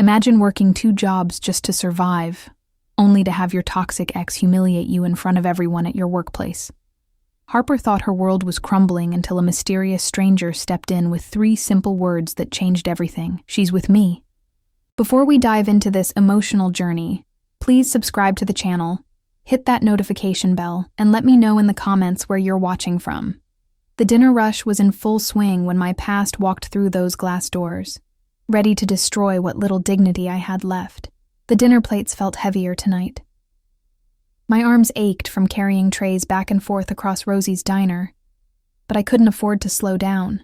Imagine working 2 jobs just to survive, only to have your toxic ex humiliate you in front of everyone at your workplace. Harper thought her world was crumbling until a mysterious stranger stepped in with 3 simple words that changed everything. She's with me. Before we dive into this emotional journey, please subscribe to the channel, hit that notification bell, and let me know in the comments where you're watching from. The dinner rush was in full swing when my past walked through those glass doors, ready to destroy what little dignity I had left. The dinner plates felt heavier tonight. My arms ached from carrying trays back and forth across Rosie's diner, but I couldn't afford to slow down.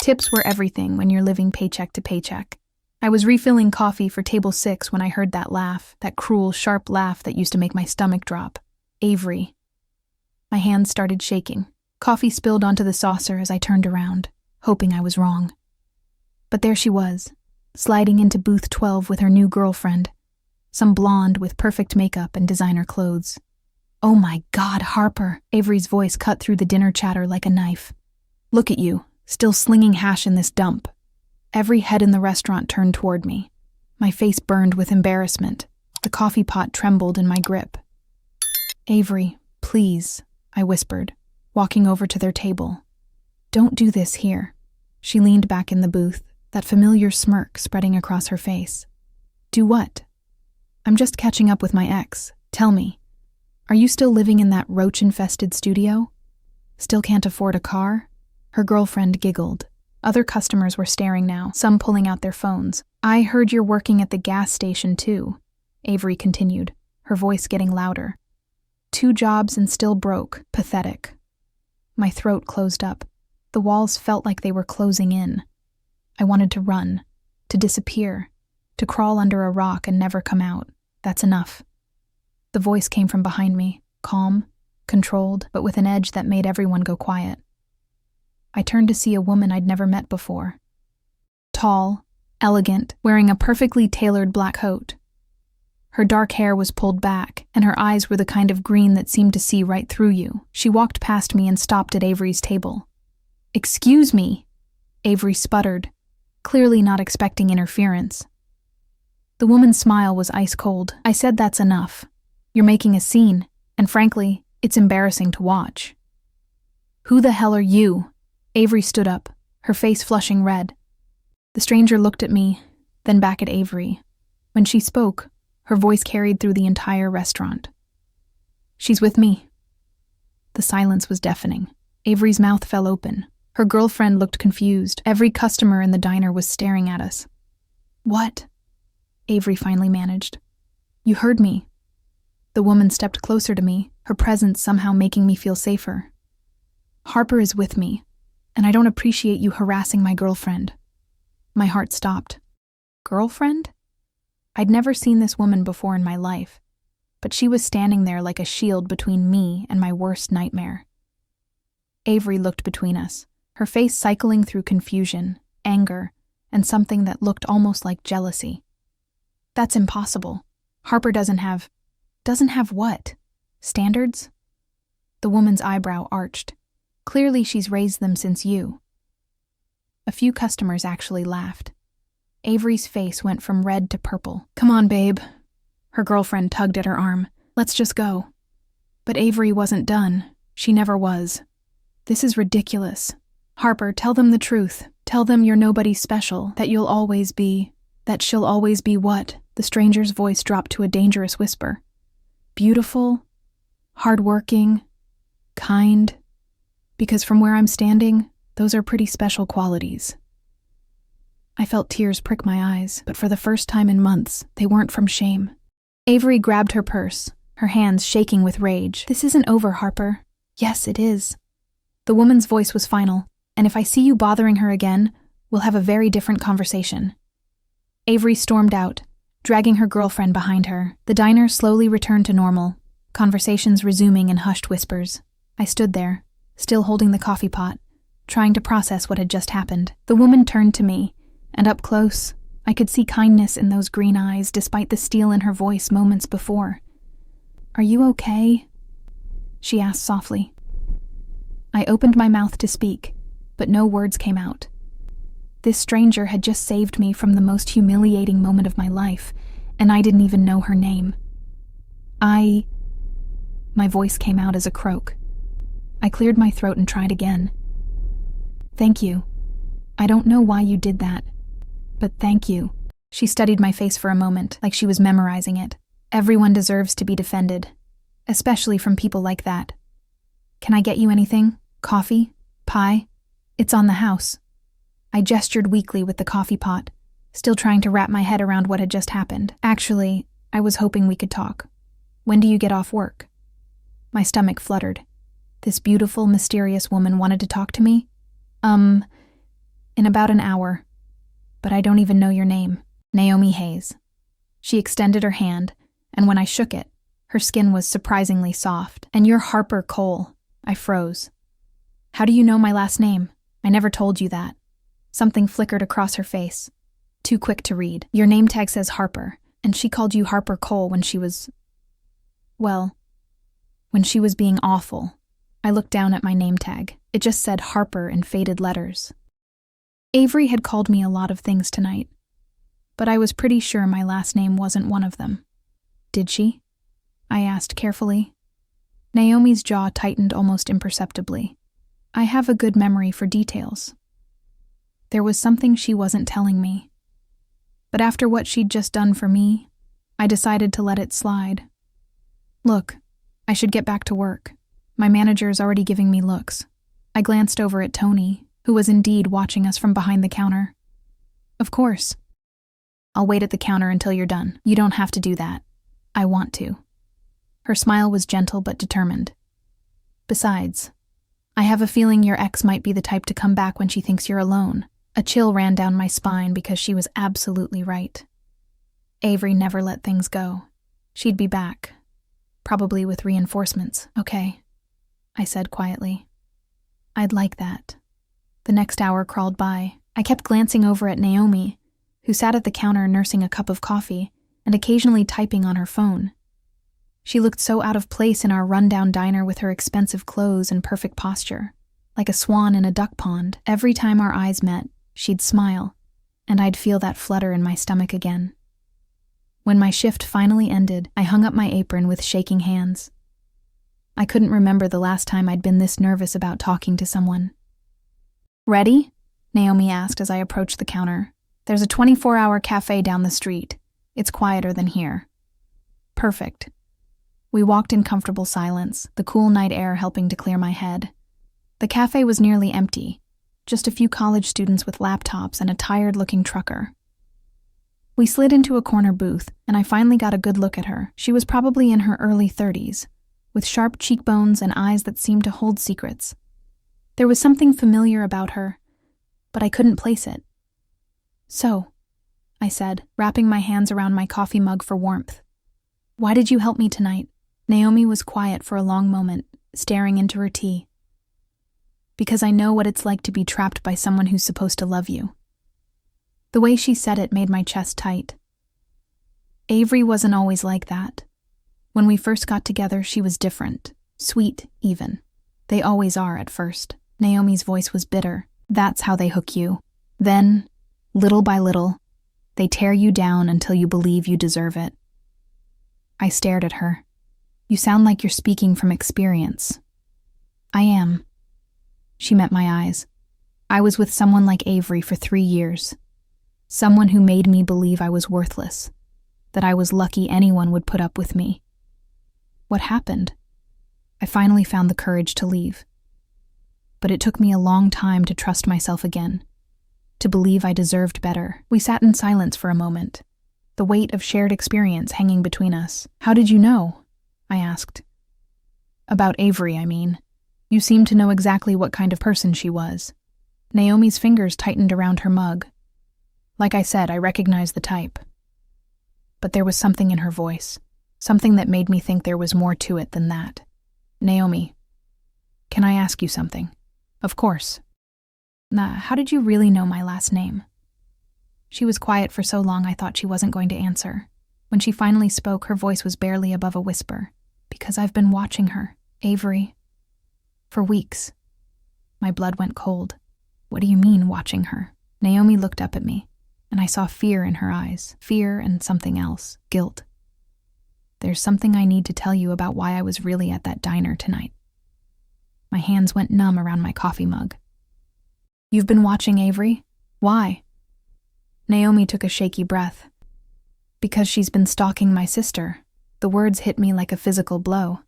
Tips were everything when you're living paycheck to paycheck. I was refilling coffee for table 6 when I heard that laugh, that cruel, sharp laugh that used to make my stomach drop. Avery. My hands started shaking. Coffee spilled onto the saucer as I turned around, hoping I was wrong. But there she was, sliding into booth 12 with her new girlfriend, some blonde with perfect makeup and designer clothes. "Oh my God, Harper!" Avery's voice cut through the dinner chatter like a knife. "Look at you, still slinging hash in this dump." Every head in the restaurant turned toward me. My face burned with embarrassment. The coffee pot trembled in my grip. "Avery, please," I whispered, walking over to their table. "Don't do this here." She leaned back in the booth, that familiar smirk spreading across her face. "Do what?" "I'm just catching up with my ex. Tell me, are you still living in that roach-infested studio? Still can't afford a car?" Her girlfriend giggled. Other customers were staring now, some pulling out their phones. "I heard you're working at the gas station too," Avery continued, her voice getting louder. 2 jobs and still broke. Pathetic. My throat closed up. The walls felt like they were closing in. I wanted to run, to disappear, to crawl under a rock and never come out. That's enough. The voice came from behind me, calm, controlled, but with an edge that made everyone go quiet. I turned to see a woman I'd never met before. Tall, elegant, wearing a perfectly tailored black coat. Her dark hair was pulled back, and her eyes were the kind of green that seemed to see right through you. She walked past me and stopped at Avery's table. "Excuse me," Avery sputtered, clearly not expecting interference. The woman's smile was ice cold. "I said that's enough. You're making a scene, and frankly, it's embarrassing to watch." "Who the hell are you?" Avery stood up, her face flushing red. The stranger looked at me, then back at Avery. When she spoke, her voice carried through the entire restaurant. "She's with me." The silence was deafening. Avery's mouth fell open. Her girlfriend looked confused. Every customer in the diner was staring at us. "What?" Avery finally managed. "You heard me." The woman stepped closer to me, her presence somehow making me feel safer. "Harper is with me, and I don't appreciate you harassing my girlfriend." My heart stopped. Girlfriend? I'd never seen this woman before in my life, but she was standing there like a shield between me and my worst nightmare. Avery looked between us, her face cycling through confusion, anger, and something that looked almost like jealousy. "That's impossible. Harper doesn't have what? Standards?" The woman's eyebrow arched. "Clearly she's raised them since you." A few customers actually laughed. Avery's face went from red to purple. "Come on, babe." Her girlfriend tugged at her arm. "Let's just go." But Avery wasn't done. She never was. "This is ridiculous. Harper, tell them the truth. Tell them you're nobody special, that you'll always be..." "That she'll always be what?" The stranger's voice dropped to a dangerous whisper. "Beautiful, hardworking, kind. Because from where I'm standing, those are pretty special qualities." I felt tears prick my eyes, but for the first time in months, they weren't from shame. Avery grabbed her purse, her hands shaking with rage. "This isn't over, Harper." "Yes, it is." The woman's voice was final. "And if I see you bothering her again, we'll have a very different conversation." Avery stormed out, dragging her girlfriend behind her. The diner slowly returned to normal, conversations resuming in hushed whispers. I stood there, still holding the coffee pot, trying to process what had just happened. The woman turned to me, and up close, I could see kindness in those green eyes despite the steel in her voice moments before. "Are you okay?" she asked softly. I opened my mouth to speak, but no words came out. This stranger had just saved me from the most humiliating moment of my life, and I didn't even know her name. My voice came out as a croak. I cleared my throat and tried again. Thank you. I don't know why you did that, but thank you. She studied my face for a moment, like she was memorizing it. Everyone deserves to be defended, especially from people like that. Can I get you anything? Coffee? Pie? It's on the house. I gestured weakly with the coffee pot, still trying to wrap my head around what had just happened. Actually, I was hoping we could talk. When do you get off work? My stomach fluttered. This beautiful, mysterious woman wanted to talk to me? In about an hour. But I don't even know your name. Naomi Hayes. She extended her hand, and when I shook it, her skin was surprisingly soft. And you're Harper Cole. I froze. How do you know my last name? I never told you that. Something flickered across her face. Too quick to read. Your name tag says Harper, and she called you Harper Cole when she was... well, when she was being awful. I looked down at my name tag. It just said Harper in faded letters. Avery had called me a lot of things tonight, but I was pretty sure my last name wasn't one of them. Did she? I asked carefully. Naomi's jaw tightened almost imperceptibly. I have a good memory for details. There was something she wasn't telling me. But after what she'd just done for me, I decided to let it slide. Look, I should get back to work. My manager's already giving me looks. I glanced over at Tony, who was indeed watching us from behind the counter. Of course. I'll wait at the counter until you're done. You don't have to do that. I want to. Her smile was gentle but determined. Besides, I have a feeling your ex might be the type to come back when she thinks you're alone. A chill ran down my spine because she was absolutely right. Avery never let things go. She'd be back. Probably with reinforcements. Okay, I said quietly. I'd like that. The next hour crawled by. I kept glancing over at Naomi, who sat at the counter nursing a cup of coffee and occasionally typing on her phone. She looked so out of place in our rundown diner with her expensive clothes and perfect posture, like a swan in a duck pond. Every time our eyes met, she'd smile, and I'd feel that flutter in my stomach again. When my shift finally ended, I hung up my apron with shaking hands. I couldn't remember the last time I'd been this nervous about talking to someone. Ready? Naomi asked as I approached the counter. There's a 24-hour cafe down the street. It's quieter than here. Perfect. We walked in comfortable silence, the cool night air helping to clear my head. The cafe was nearly empty, just a few college students with laptops and a tired-looking trucker. We slid into a corner booth, and I finally got a good look at her. She was probably in her early 30s, with sharp cheekbones and eyes that seemed to hold secrets. There was something familiar about her, but I couldn't place it. So, I said, wrapping my hands around my coffee mug for warmth. Why did you help me tonight? Naomi was quiet for a long moment, staring into her tea. Because I know what it's like to be trapped by someone who's supposed to love you. The way she said it made my chest tight. Avery wasn't always like that. When we first got together, she was different, sweet even. They always are at first. Naomi's voice was bitter. That's how they hook you. Then, little by little, they tear you down until you believe you deserve it. I stared at her. You sound like you're speaking from experience. I am. She met my eyes. I was with someone like Avery for 3 years. Someone who made me believe I was worthless, that I was lucky anyone would put up with me. What happened? I finally found the courage to leave. But it took me a long time to trust myself again, to believe I deserved better. We sat in silence for a moment, the weight of shared experience hanging between us. How did you know? I asked. About Avery, I mean. You seemed to know exactly what kind of person she was. Naomi's fingers tightened around her mug. Like I said, I recognized the type. But there was something in her voice, something that made me think there was more to it than that. Naomi, can I ask you something? Of course. How did you really know my last name? She was quiet for so long I thought she wasn't going to answer. When she finally spoke, her voice was barely above a whisper. Because I've been watching her, Avery. For weeks. My blood went cold. What do you mean, watching her? Naomi looked up at me, and I saw fear in her eyes. Fear and something else. Guilt. There's something I need to tell you about why I was really at that diner tonight. My hands went numb around my coffee mug. You've been watching Avery? Why? Naomi took a shaky breath. Because she's been stalking my sister. The words hit me like a physical blow.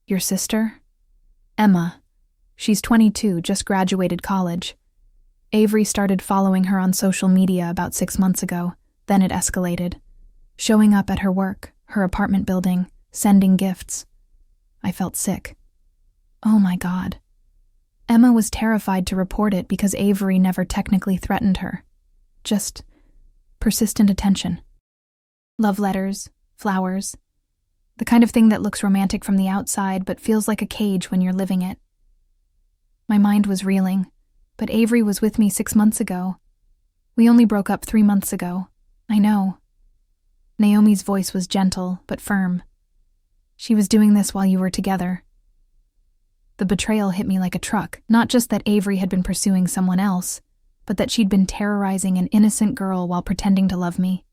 Your sister? Emma. She's 22, just graduated college. Avery started following her on social media about 6 months ago. Then it escalated. Showing up at her work, her apartment building, sending gifts. I felt sick. Oh my God. Emma was terrified to report it because Avery never technically threatened her. Just persistent attention. Love letters, flowers. The kind of thing that looks romantic from the outside but feels like a cage when you're living it. My mind was reeling, but Avery was with me 6 months ago. We only broke up 3 months ago. I know. Naomi's voice was gentle but firm. She was doing this while you were together. The betrayal hit me like a truck, not just that Avery had been pursuing someone else, but that she'd been terrorizing an innocent girl while pretending to love me.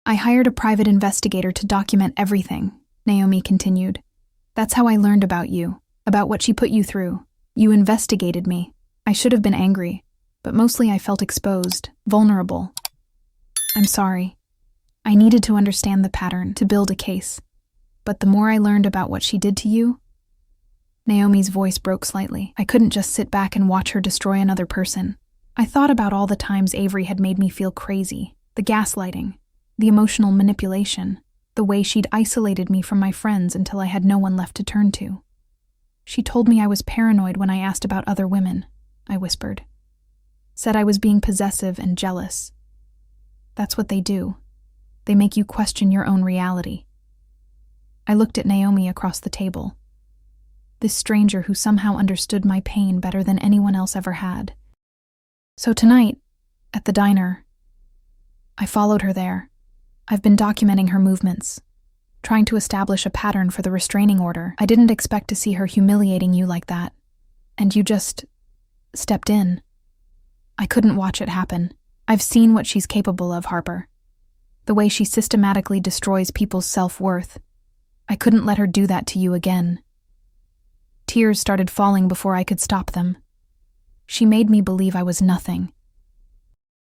I hired a private investigator to document everything, Naomi continued. That's how I learned about you, about what she put you through. You investigated me. I should have been angry, but mostly I felt exposed, vulnerable. I'm sorry. I needed to understand the pattern, to build a case. But the more I learned about what she did to you, Naomi's voice broke slightly. I couldn't just sit back and watch her destroy another person. I thought about all the times Avery had made me feel crazy, the gaslighting, the emotional manipulation, the way she'd isolated me from my friends until I had no one left to turn to. She told me I was paranoid when I asked about other women, I whispered. Said I was being possessive and jealous. That's what they do. They make you question your own reality. I looked at Naomi across the table. This stranger who somehow understood my pain better than anyone else ever had. So tonight, at the diner, I followed her there. I've been documenting her movements, trying to establish a pattern for the restraining order. I didn't expect to see her humiliating you like that. And you just stepped in. I couldn't watch it happen. I've seen what she's capable of, Harper. The way she systematically destroys people's self-worth. I couldn't let her do that to you again. Tears started falling before I could stop them. She made me believe I was nothing.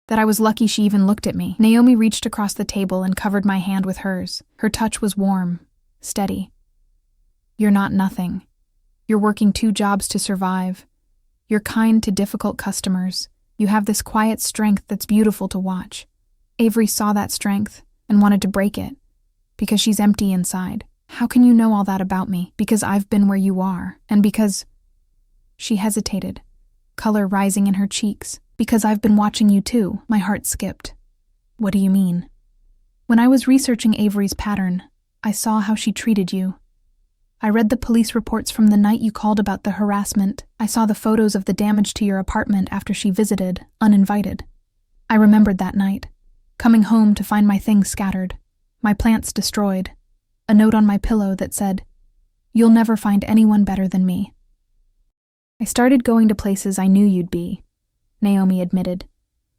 That I was lucky she even looked at me. Naomi reached across the table and covered my hand with hers. Her touch was warm, steady. You're not nothing. You're working 2 jobs to survive. You're kind to difficult customers. You have this quiet strength that's beautiful to watch. Avery saw that strength and wanted to break it, because she's empty inside. How can you know all that about me? Because I've been where you are, and because... She hesitated, color rising in her cheeks. Because I've been watching you too. My heart skipped. What do you mean? When I was researching Avery's pattern, I saw how she treated you. I read the police reports from the night you called about the harassment. I saw the photos of the damage to your apartment after she visited, uninvited. I remembered that night, coming home to find my things scattered, my plants destroyed, a note on my pillow that said, "You'll never find anyone better than me." I started going to places I knew you'd be, Naomi admitted.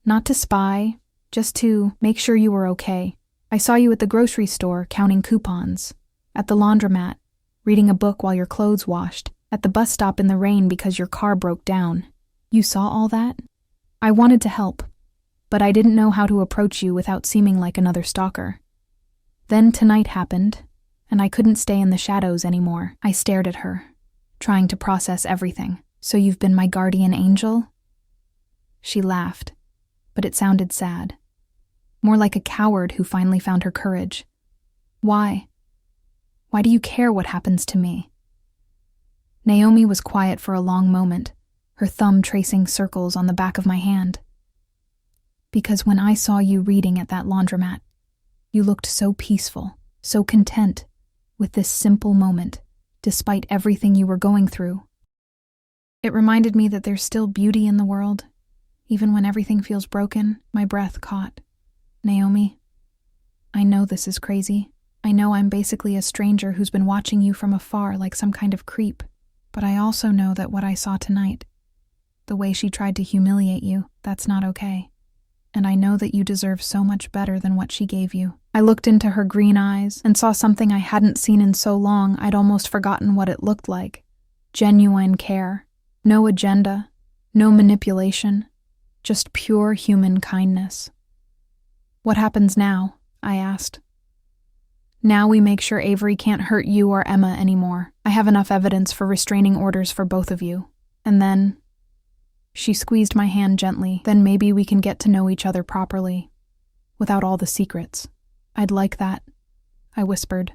Not to spy, just to make sure you were okay. I saw you at the grocery store counting coupons, at the laundromat, reading a book while your clothes washed, at the bus stop in the rain because your car broke down. You saw all that? I wanted to help, but I didn't know how to approach you without seeming like another stalker. Then tonight happened, and I couldn't stay in the shadows anymore. I stared at her, trying to process everything. So you've been my guardian angel? She laughed, but it sounded sad. More like a coward who finally found her courage. Why? Why do you care what happens to me? Naomi was quiet for a long moment, her thumb tracing circles on the back of my hand. Because when I saw you reading at that laundromat, you looked so peaceful, so content, with this simple moment, despite everything you were going through. It reminded me that there's still beauty in the world, even when everything feels broken. My breath caught. Naomi, I know this is crazy. I know I'm basically a stranger who's been watching you from afar like some kind of creep. But I also know that what I saw tonight, The way she tried to humiliate you, that's not okay. And I know that you deserve so much better than what she gave you." I looked into her green eyes and saw something I hadn't seen in so long I'd almost forgotten what it looked like. Genuine care. No agenda. No manipulation. Just pure human kindness. "What happens now?" I asked. "Now we make sure Avery can't hurt you or Emma anymore. I have enough evidence for restraining orders for both of you. And then..." She squeezed my hand gently. "Then maybe we can get to know each other properly. Without all the secrets." "I'd like that," I whispered.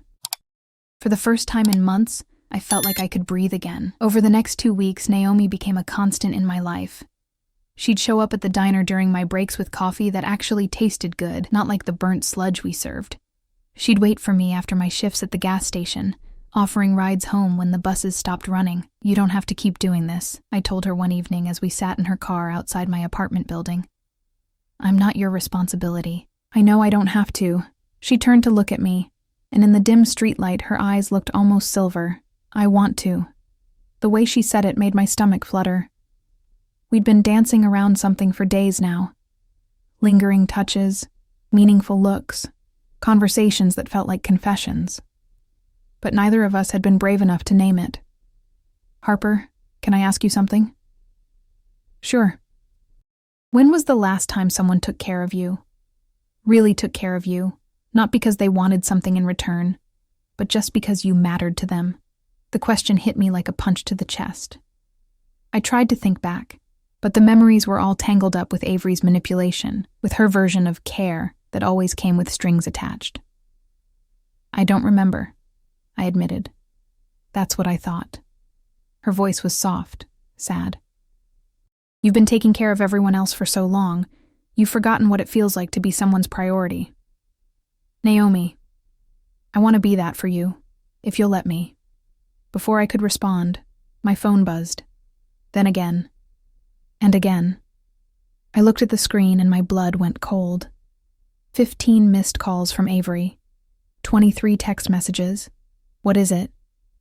For the first time in months, I felt like I could breathe again. Over the next 2 weeks, Naomi became a constant in my life. She'd show up at the diner during my breaks with coffee that actually tasted good, not like the burnt sludge we served. She'd wait for me after my shifts at the gas station, offering rides home when the buses stopped running. "You don't have to keep doing this," I told her one evening as we sat in her car outside my apartment building. "I'm not your responsibility." "I know I don't have to." She turned to look at me, and in the dim streetlight her eyes looked almost silver. "I want to." The way she said it made my stomach flutter. We'd been dancing around something for days now. Lingering touches, meaningful looks, conversations that felt like confessions. But neither of us had been brave enough to name it. "Harper, can I ask you something?" "Sure." "When was the last time someone took care of you? Really took care of you, not because they wanted something in return, but just because you mattered to them?" The question hit me like a punch to the chest. I tried to think back, but the memories were all tangled up with Avery's manipulation, with her version of care that always came with strings attached. "I don't remember," I admitted. "That's what I thought." Her voice was soft, sad. "You've been taking care of everyone else for so long, you've forgotten what it feels like to be someone's priority." "Naomi, I want to be that for you, if you'll let me." Before I could respond, my phone buzzed. Then again. And again. I looked at the screen and my blood went cold. 15 missed calls from Avery. 23 text messages. "What is it?"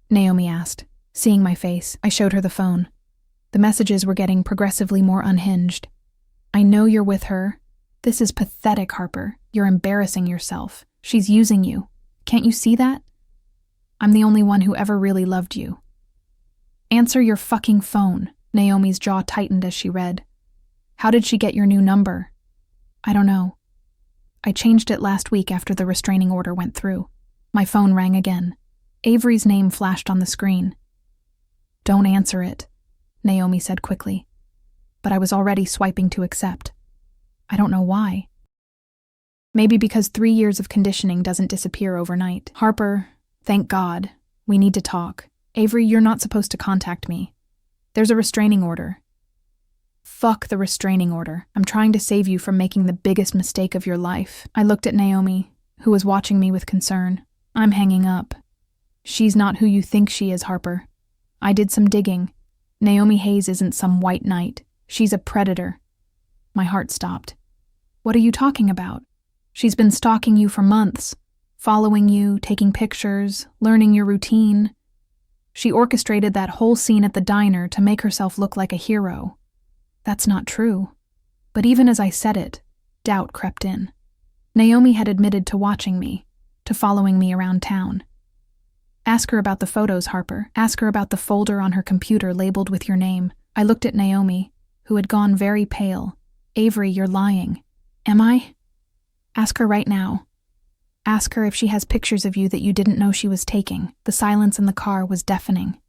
Naomi asked. Seeing my face, I showed her the phone. The messages were getting progressively more unhinged. "I know you're with her. This is pathetic, Harper. You're embarrassing yourself. She's using you. Can't you see that? I'm the only one who ever really loved you." "Answer your fucking phone." Naomi's jaw tightened as she read. "How did she get your new number?" "I don't know. I changed it last week after the restraining order went through." My phone rang again. Avery's name flashed on the screen. "Don't answer it," Naomi said quickly. But I was already swiping to accept. I don't know why. Maybe because 3 years of conditioning doesn't disappear overnight. "Harper, thank God. We need to talk. Avery, you're not supposed to contact me. There's a restraining order." "Fuck the restraining order. I'm trying to save you from making the biggest mistake of your life." I looked at Naomi, who was watching me with concern. "I'm hanging up." "She's not who you think she is, Harper. I did some digging. Naomi Hayes isn't some white knight. She's a predator." My heart stopped. "What are you talking about?" "She's been stalking you for months, following you, taking pictures, learning your routine. She orchestrated that whole scene at the diner to make herself look like a hero." That's not true. But even as I said it, doubt crept in. Naomi had admitted to watching me, to following me around town. "Ask her about the photos, Harper. Ask her about the folder on her computer labeled with your name." I looked at Naomi, who had gone very pale. "Avery, you're lying." "Am I?" "Ask her right now. Ask her if she has pictures of you that you didn't know she was taking." The silence in the car was deafening.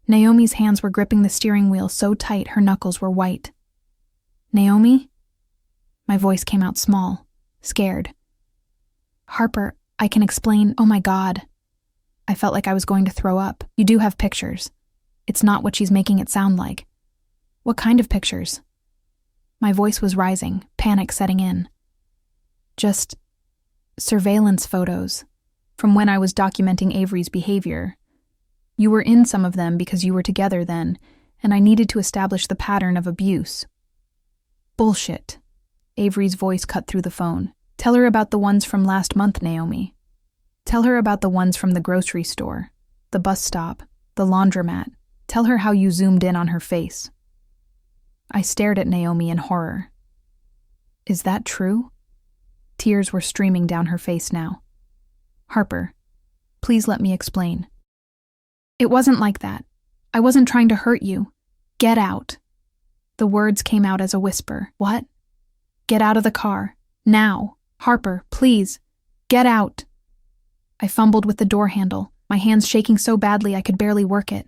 Naomi's hands were gripping the steering wheel so tight her knuckles were white. "Naomi?" My voice came out small, scared. "Harper, I can explain." "Oh my God." I felt like I was going to throw up. "You do have pictures. It's not what she's making it sound like." "What kind of pictures?" My voice was rising, panic setting in. "Just surveillance photos from when I was documenting Avery's behavior. You were in some of them because you were together then, and I needed to establish the pattern of abuse." "Bullshit." Avery's voice cut through the phone. "Tell her about the ones from last month, Naomi. Tell her about the ones from the grocery store, the bus stop, the laundromat. Tell her how you zoomed in on her face." I stared at Naomi in horror. Is that true? Tears were streaming down her face now. Harper, please let me explain. It wasn't like that. I wasn't trying to hurt you. Get out. The words came out as a whisper. What? Get out of the car. Now. Harper, please. Get out. I fumbled with the door handle, my hands shaking so badly I could barely work it.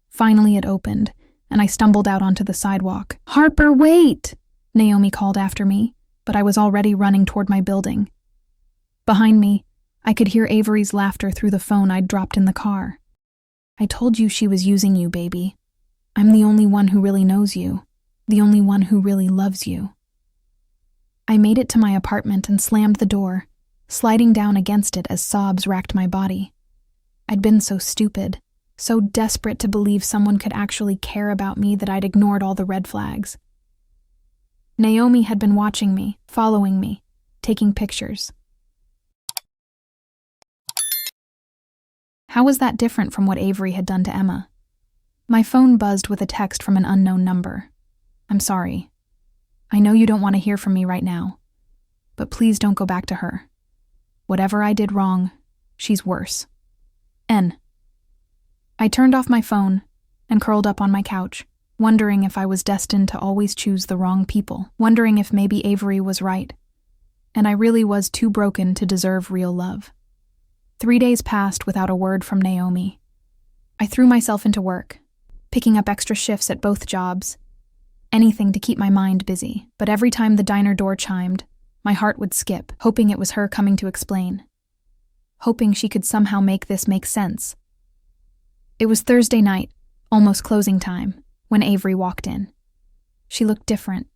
Finally it opened, and I stumbled out onto the sidewalk. Harper, wait! Naomi called after me, but I was already running toward my building. Behind me, I could hear Avery's laughter through the phone I'd dropped in the car. I told you she was using you, baby. I'm the only one who really knows you, the only one who really loves you. I made it to my apartment and slammed the door, sliding down against it as sobs racked my body. I'd been so stupid, so desperate to believe someone could actually care about me that I'd ignored all the red flags. Naomi had been watching me, following me, taking pictures. How was that different from what Avery had done to Emma? My phone buzzed with a text from an unknown number. I'm sorry. I know you don't want to hear from me right now, but please don't go back to her. Whatever I did wrong, she's worse. N. I turned off my phone and curled up on my couch, wondering if I was destined to always choose the wrong people, wondering if maybe Avery was right, and I really was too broken to deserve real love. 3 days passed without a word from Naomi. I threw myself into work, picking up extra shifts at both jobs, anything to keep my mind busy, but every time the diner door chimed, my heart would skip, hoping it was her coming to explain, hoping she could somehow make this make sense. It was Thursday night, almost closing time, when Avery walked in. She looked different,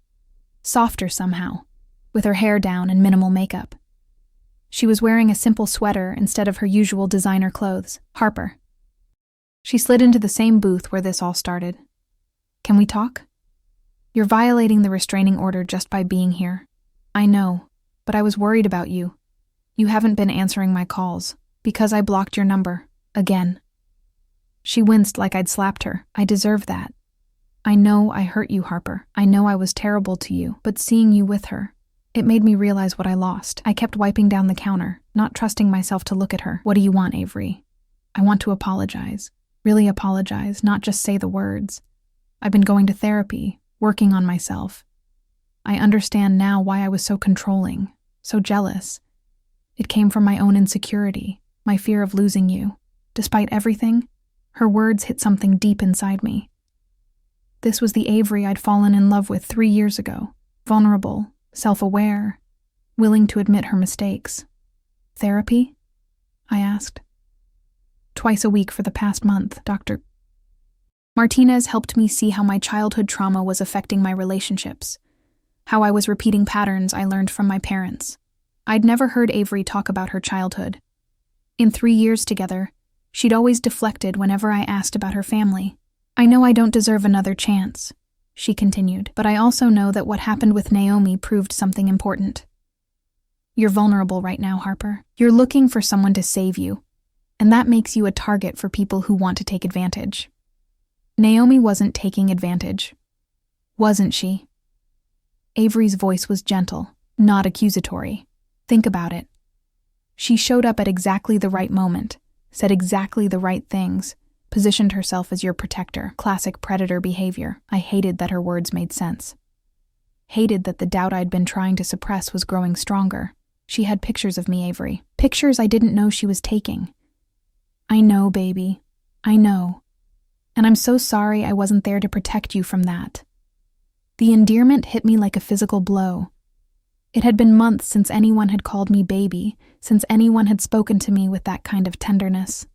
softer somehow, with her hair down and minimal makeup. She was wearing a simple sweater instead of her usual designer clothes. Harper. She slid into the same booth where this all started. Can we talk? You're violating the restraining order just by being here. I know, but I was worried about you. You haven't been answering my calls, because I blocked your number, again. She winced like I'd slapped her. I deserve that. I know I hurt you, Harper. I know I was terrible to you, but seeing you with her, it made me realize what I lost. I kept wiping down the counter, not trusting myself to look at her. What do you want, Avery? I want to apologize. Really apologize, not just say the words. I've been going to therapy, working on myself. I understand now why I was so controlling, so jealous. It came from my own insecurity, my fear of losing you. Despite everything, her words hit something deep inside me. This was the Avery I'd fallen in love with 3 years ago, vulnerable, self-aware, willing to admit her mistakes. Therapy? I asked. Twice a week for the past month, Dr. Martinez helped me see how my childhood trauma was affecting my relationships, how I was repeating patterns I learned from my parents. I'd never heard Avery talk about her childhood. In 3 years together, she'd always deflected whenever I asked about her family. I know I don't deserve another chance, she continued, but I also know that what happened with Naomi proved something important. You're vulnerable right now, Harper. You're looking for someone to save you, and that makes you a target for people who want to take advantage. Naomi wasn't taking advantage, wasn't she? Avery's voice was gentle, not accusatory. Think about it. She showed up at exactly the right moment, said exactly the right things, positioned herself as your protector. Classic predator behavior. I hated that her words made sense. Hated that the doubt I'd been trying to suppress was growing stronger. She had pictures of me, Avery. Pictures I didn't know she was taking. I know, baby. I know. And I'm so sorry I wasn't there to protect you from that. The endearment hit me like a physical blow. It had been months since anyone had called me baby, since anyone had spoken to me with that kind of tenderness.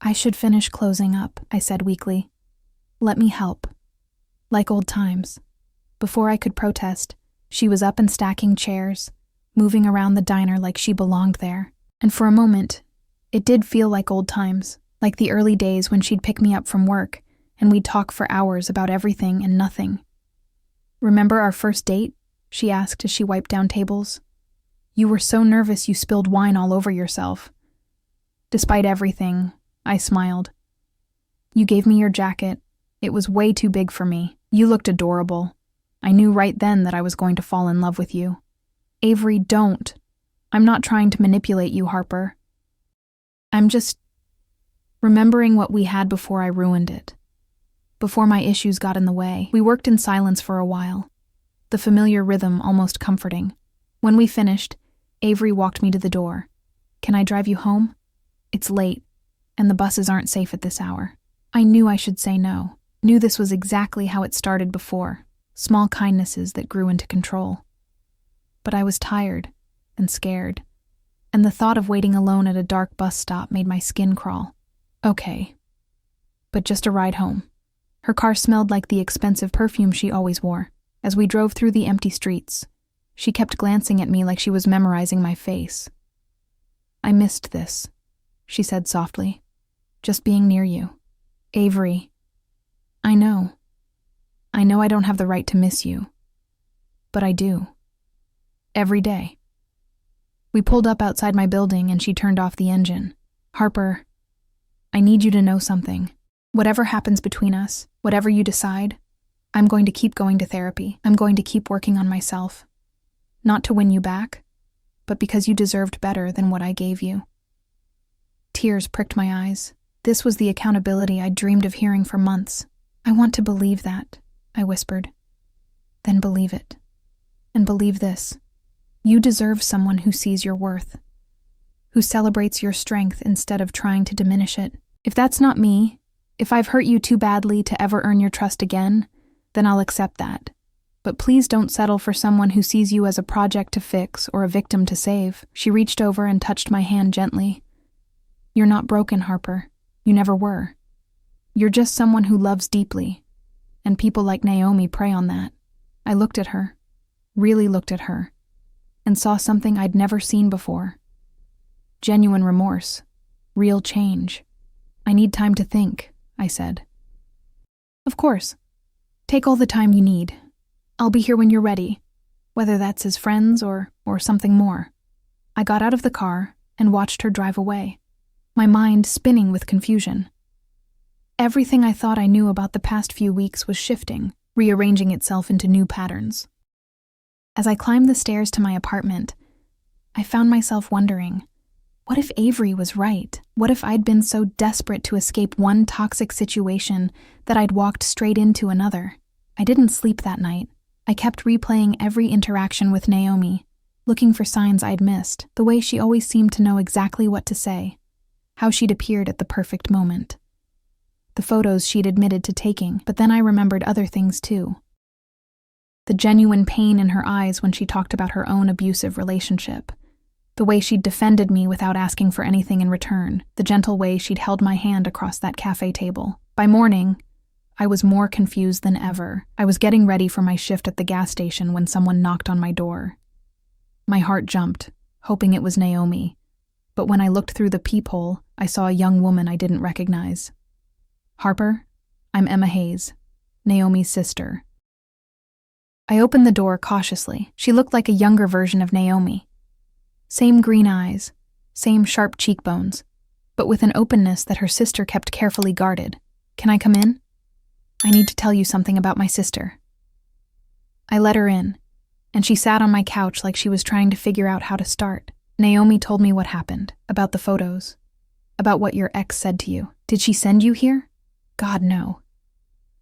I should finish closing up, I said weakly. Let me help. Like old times. Before I could protest, she was up and stacking chairs, moving around the diner like she belonged there. And for a moment, it did feel like old times, like the early days when she'd pick me up from work, and we'd talk for hours about everything and nothing. Remember our first date? She asked as she wiped down tables. You were so nervous you spilled wine all over yourself. Despite everything, I smiled. You gave me your jacket. It was way too big for me. You looked adorable. I knew right then that I was going to fall in love with you. Avery, don't. I'm not trying to manipulate you, Harper. I'm just remembering what we had before I ruined it. Before my issues got in the way. We worked in silence for a while, the familiar rhythm almost comforting. When we finished, Avery walked me to the door. Can I drive you home? It's late, and the buses aren't safe at this hour. I knew I should say no. Knew this was exactly how it started before. Small kindnesses that grew into control. But I was tired and scared, and the thought of waiting alone at a dark bus stop made my skin crawl. Okay, but just a ride home. Her car smelled like the expensive perfume she always wore. As we drove through the empty streets, she kept glancing at me like she was memorizing my face. I missed this, she said softly. Just being near you. Avery, I know I don't have the right to miss you, but I do. Every day. We pulled up outside my building and she turned off the engine. Harper, I need you to know something. Whatever happens between us, whatever you decide, I'm going to keep going to therapy. I'm going to keep working on myself. Not to win you back, but because you deserved better than what I gave you. Tears pricked my eyes. This was the accountability I'd dreamed of hearing for months. I want to believe that, I whispered. Then believe it. And believe this. You deserve someone who sees your worth, who celebrates your strength instead of trying to diminish it. If that's not me, if I've hurt you too badly to ever earn your trust again, then I'll accept that. But please don't settle for someone who sees you as a project to fix or a victim to save. She reached over and touched my hand gently. You're not broken, Harper. You never were. You're just someone who loves deeply, and people like Naomi prey on that. I looked at her, really looked at her, and saw something I'd never seen before. Genuine remorse, real change. I need time to think, I said. Of course. Take all the time you need. I'll be here when you're ready, whether that's as friends or something more. I got out of the car and watched her drive away, my mind spinning with confusion. Everything I thought I knew about the past few weeks was shifting, rearranging itself into new patterns. As I climbed the stairs to my apartment, I found myself wondering, what if Avery was right? What if I'd been so desperate to escape one toxic situation that I'd walked straight into another? I didn't sleep that night. I kept replaying every interaction with Naomi, looking for signs I'd missed, the way she always seemed to know exactly what to say, how she'd appeared at the perfect moment. The photos she'd admitted to taking, but then I remembered other things too. The genuine pain in her eyes when she talked about her own abusive relationship. The way she'd defended me without asking for anything in return. The gentle way she'd held my hand across that cafe table. By morning, I was more confused than ever. I was getting ready for my shift at the gas station when someone knocked on my door. My heart jumped, hoping it was Naomi. But when I looked through the peephole, I saw a young woman I didn't recognize. Harper, I'm Emma Hayes, Naomi's sister. I opened the door cautiously. She looked like a younger version of Naomi. Same green eyes, same sharp cheekbones, but with an openness that her sister kept carefully guarded. Can I come in? I need to tell you something about my sister. I let her in, and she sat on my couch like she was trying to figure out how to start. Naomi told me what happened, about the photos, about what your ex said to you. Did she send you here? God, no.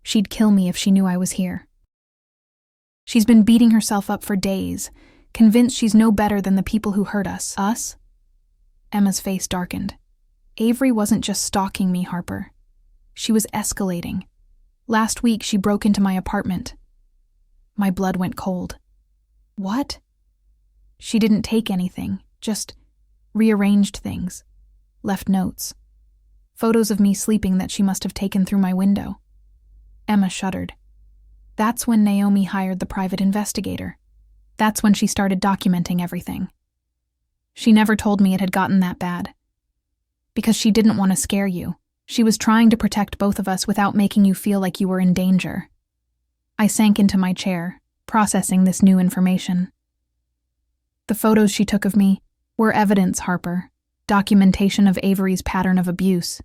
She'd kill me if she knew I was here. She's been beating herself up for days, convinced she's no better than the people who hurt us. Us? Emma's face darkened. Avery wasn't just stalking me, Harper. She was escalating. Last week, she broke into my apartment. My blood went cold. What? She didn't take anything, just rearranged things, left notes. Photos of me sleeping that she must have taken through my window. Emma shuddered. That's when Naomi hired the private investigator. That's when she started documenting everything. She never told me it had gotten that bad. Because she didn't want to scare you. She was trying to protect both of us without making you feel like you were in danger. I sank into my chair, processing this new information. The photos she took of me were evidence, Harper. Documentation of Avery's pattern of abuse.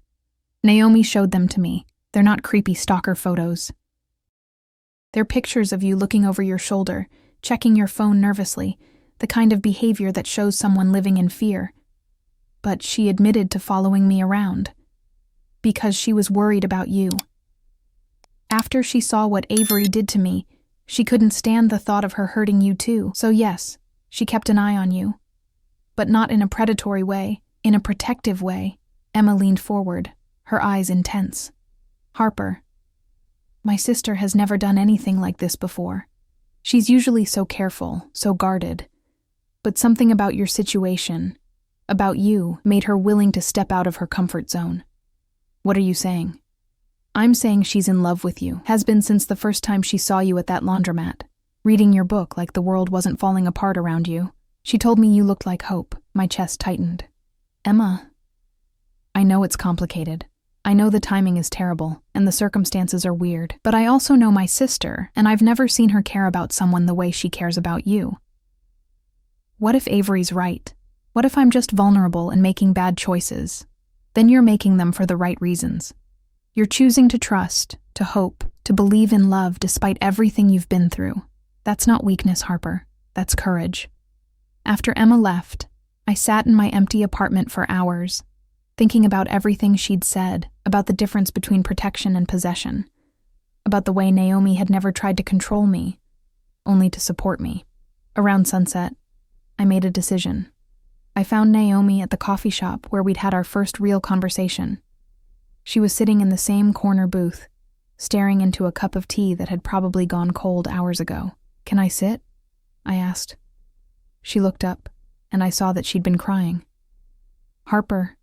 Naomi showed them to me. They're not creepy stalker photos. They're pictures of you looking over your shoulder, checking your phone nervously, the kind of behavior that shows someone living in fear. But she admitted to following me around because she was worried about you. After she saw what Avery did to me, she couldn't stand the thought of her hurting you too. So yes, she kept an eye on you. But not in a predatory way, in a protective way. Emma leaned forward, her eyes intense. Harper, my sister has never done anything like this before. She's usually so careful, so guarded. But something about your situation, about you, made her willing to step out of her comfort zone. What are you saying? I'm saying she's in love with you, has been since the first time she saw you at that laundromat, reading your book like the world wasn't falling apart around you. She told me you looked like hope. My chest tightened. Emma, I know it's complicated. I know the timing is terrible, and the circumstances are weird, but I also know my sister, and I've never seen her care about someone the way she cares about you. What if Avery's right? What if I'm just vulnerable and making bad choices? Then you're making them for the right reasons. You're choosing to trust, to hope, to believe in love despite everything you've been through. That's not weakness, Harper. That's courage. After Emma left, I sat in my empty apartment for hours, thinking about everything she'd said, about the difference between protection and possession, about the way Naomi had never tried to control me, only to support me. Around sunset, I made a decision. I found Naomi at the coffee shop where we'd had our first real conversation. She was sitting in the same corner booth, staring into a cup of tea that had probably gone cold hours ago. "Can I sit?" I asked. She looked up, and I saw that she'd been crying. "Harper,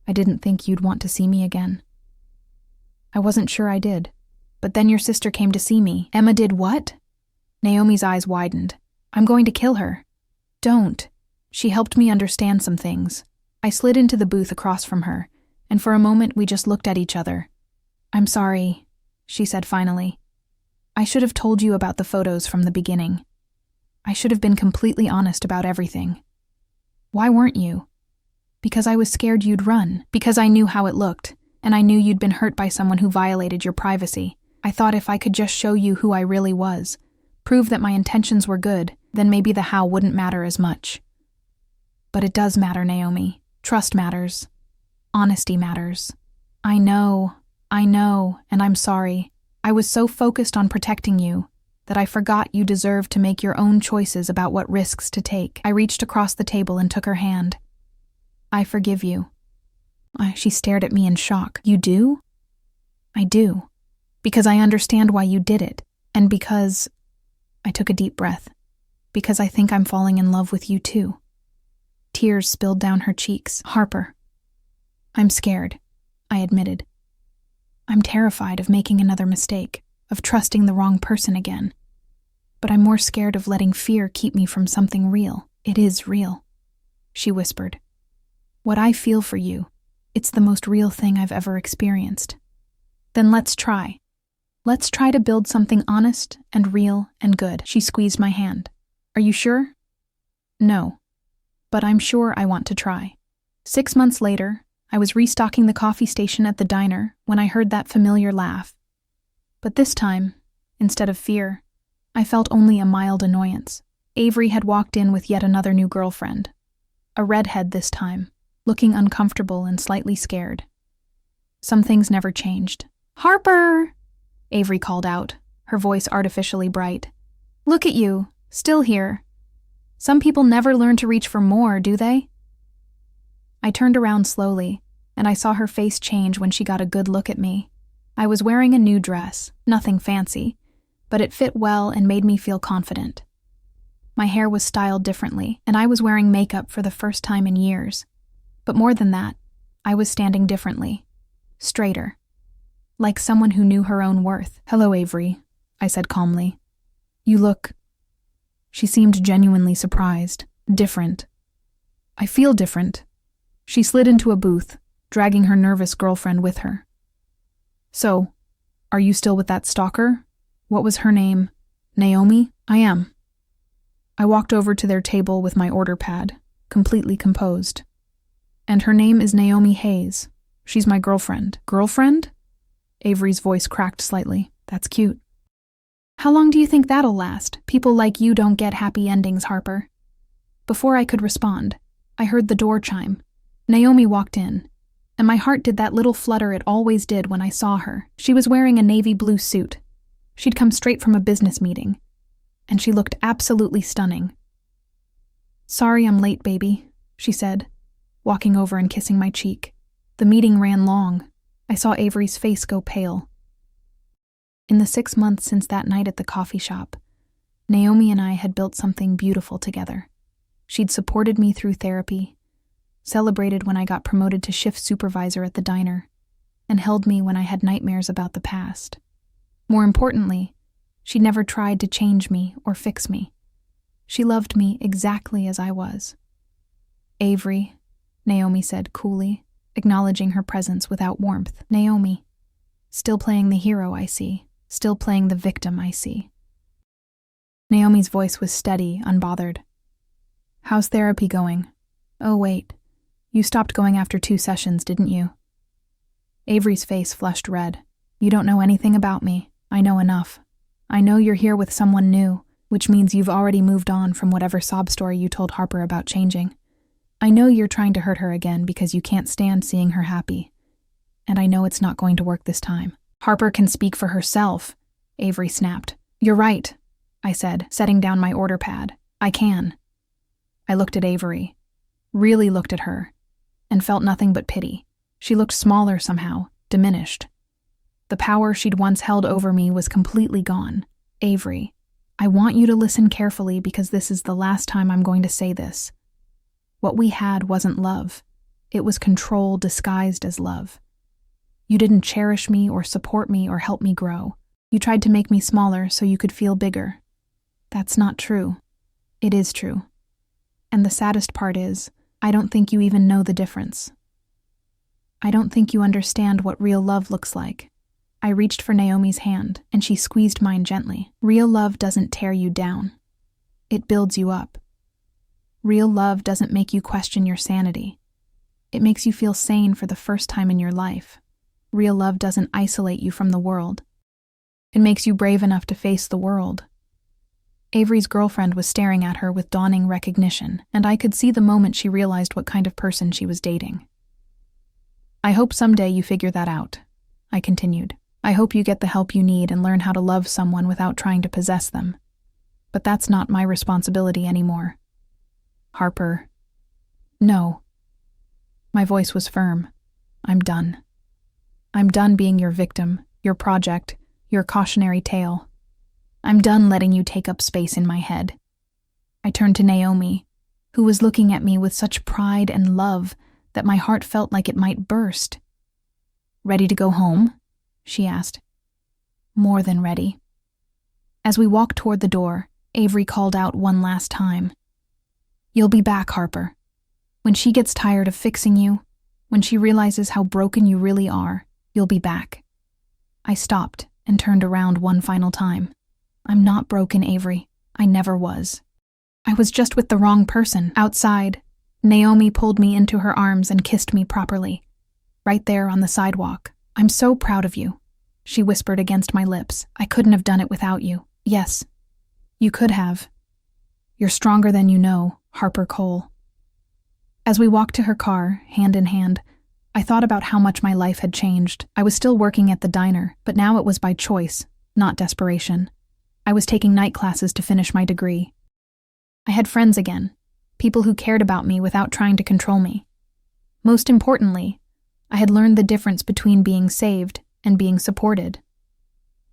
I didn't think you'd want to see me again." "I wasn't sure I did. But then your sister came to see me." "Emma did what?" Naomi's eyes widened. "I'm going to kill her." "Don't." She helped me understand some things. I slid into the booth across from her, and for a moment we just looked at each other. "I'm sorry," she said finally. "I should have told you about the photos from the beginning. I should have been completely honest about everything." "Why weren't you?" "Because I was scared you'd run, because I knew how it looked, and I knew you'd been hurt by someone who violated your privacy. I thought if I could just show you who I really was, prove that my intentions were good, then maybe the how wouldn't matter as much." "But it does matter, Naomi. Trust matters. Honesty matters." I know, and I'm sorry. I was so focused on protecting you that I forgot you deserved to make your own choices about what risks to take." I reached across the table and took her hand. "I forgive you." She stared at me in shock. "You do?" "I do. Because I understand why you did it, and because—" I took a deep breath. "Because I think I'm falling in love with you too." Tears spilled down her cheeks. "Harper, I'm scared," I admitted. "I'm terrified of making another mistake, of trusting the wrong person again. But I'm more scared of letting fear keep me from something real. It is real," she whispered. "What I feel for you, it's the most real thing I've ever experienced." "Then let's try. Let's try to build something honest and real and good." She squeezed my hand. "Are you sure?" "No. But I'm sure I want to try." 6 months later, I was restocking the coffee station at the diner when I heard that familiar laugh. But this time, instead of fear, I felt only a mild annoyance. Avery had walked in with yet another new girlfriend. A redhead this time, looking uncomfortable and slightly scared. Some things never changed. "Harper!" Avery called out, her voice artificially bright. "Look at you, still here. Some people never learn to reach for more, do they?" I turned around slowly, and I saw her face change when she got a good look at me. I was wearing a new dress, nothing fancy, but it fit well and made me feel confident. My hair was styled differently, and I was wearing makeup for the first time in years. But more than that, I was standing differently, straighter, like someone who knew her own worth. "Hello, Avery," I said calmly. "You look—" She seemed genuinely surprised, different. "I feel different." She slid into a booth, dragging her nervous girlfriend with her. "So, are you still with that stalker? What was her name? Naomi?" "I am." I walked over to their table with my order pad, completely composed. "And her name is Naomi Hayes. She's my girlfriend." "Girlfriend?" Avery's voice cracked slightly. "That's cute." How long do you think that'll last? People like you don't get happy endings, Harper. Before I could respond, I heard the door chime. Naomi walked in, and my heart did that little flutter it always did when I saw her. She was wearing a navy blue suit. She'd come straight from a business meeting, and she looked absolutely stunning. "Sorry I'm late, baby," she said, walking over and kissing my cheek. The meeting ran long. I saw Avery's face go pale. In the 6 months since that night at the coffee shop, Naomi and I had built something beautiful together. She'd supported me through therapy, celebrated when I got promoted to shift supervisor at the diner, and held me when I had nightmares about the past. More importantly, she never tried to change me or fix me. She loved me exactly as I was. "Avery," Naomi said coolly, acknowledging her presence without warmth. "Naomi. Still playing the hero, I see. Still playing the victim, I see." Naomi's voice was steady, unbothered. "How's therapy going? Oh, wait. You stopped going after 2 sessions, didn't you?" Avery's face flushed red. "You don't know anything about me. I know enough. I know you're here with someone new, which means you've already moved on from whatever sob story you told Harper about changing. I know you're trying to hurt her again because you can't stand seeing her happy. And I know it's not going to work this time." "Harper can speak for herself," Avery snapped. "You're right," I said, setting down my order pad. "I can." I looked at Avery, really looked at her, and felt nothing but pity. She looked smaller somehow, diminished. The power she'd once held over me was completely gone. "Avery, I want you to listen carefully because this is the last time I'm going to say this. What we had wasn't love. It was control disguised as love. You didn't cherish me or support me or help me grow. You tried to make me smaller so you could feel bigger. That's not true. It is true. And the saddest part is, I don't think you even know the difference. I don't think you understand what real love looks like." I reached for Naomi's hand, and she squeezed mine gently. "Real love doesn't tear you down. It builds you up. Real love doesn't make you question your sanity. It makes you feel sane for the first time in your life. Real love doesn't isolate you from the world. It makes you brave enough to face the world." Avery's girlfriend was staring at her with dawning recognition, and I could see the moment she realized what kind of person she was dating. "I hope someday you figure that out," I continued. "I hope you get the help you need and learn how to love someone without trying to possess them. But that's not my responsibility anymore. Harper, no." My voice was firm. "I'm done. I'm done being your victim, your project, your cautionary tale. I'm done letting you take up space in my head." I turned to Naomi, who was looking at me with such pride and love that my heart felt like it might burst. "Ready to go home?" she asked. "More than ready." As we walked toward the door, Avery called out one last time. "You'll be back, Harper. When she gets tired of fixing you, when she realizes how broken you really are, you'll be back." I stopped and turned around one final time. "I'm not broken, Avery. I never was. I was just with the wrong person." Outside, Naomi pulled me into her arms and kissed me properly, right there on the sidewalk. "I'm so proud of you," she whispered against my lips. "I couldn't have done it without you." "Yes, you could have. You're stronger than you know, Harper Cole." As we walked to her car, hand in hand, I thought about how much my life had changed. I was still working at the diner, but now it was by choice, not desperation. I was taking night classes to finish my degree. I had friends again, people who cared about me without trying to control me. Most importantly, I had learned the difference between being saved and being supported.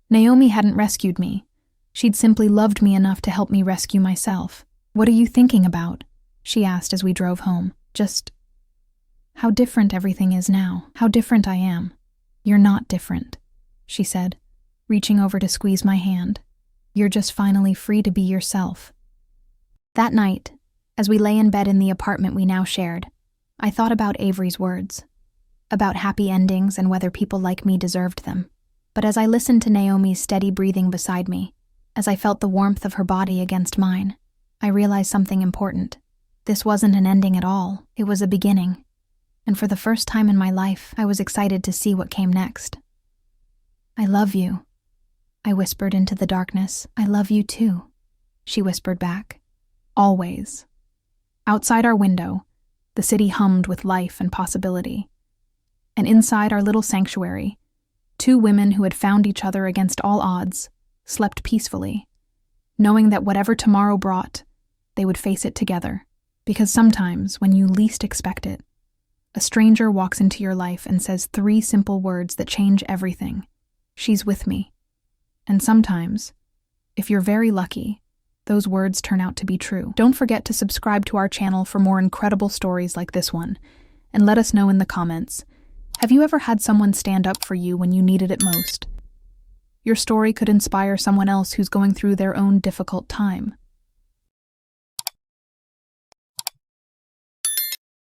Naomi hadn't rescued me. She'd simply loved me enough to help me rescue myself. "What are you thinking about?" she asked as we drove home. "Just how different everything is now, how different I am." "You're not different," she said, reaching over to squeeze my hand. "You're just finally free to be yourself." That night, as we lay in bed in the apartment we now shared, I thought about Avery's words, about happy endings and whether people like me deserved them. But as I listened to Naomi's steady breathing beside me, as I felt the warmth of her body against mine, I realized something important. This wasn't an ending at all, it was a beginning. And for the first time in my life, I was excited to see what came next. "I love you," I whispered into the darkness. I love you too, she whispered back. Always. Outside our window, the city hummed with life and possibility. And inside our little sanctuary, two women who had found each other against all odds slept peacefully, knowing that whatever tomorrow brought, they would face it together. Because sometimes, when you least expect it, a stranger walks into your life and says 3 simple words that change everything. She's with me. And sometimes, if you're very lucky, those words turn out to be true. Don't forget to subscribe to our channel for more incredible stories like this one, and let us know in the comments, have you ever had someone stand up for you when you needed it most? Your story could inspire someone else who's going through their own difficult time.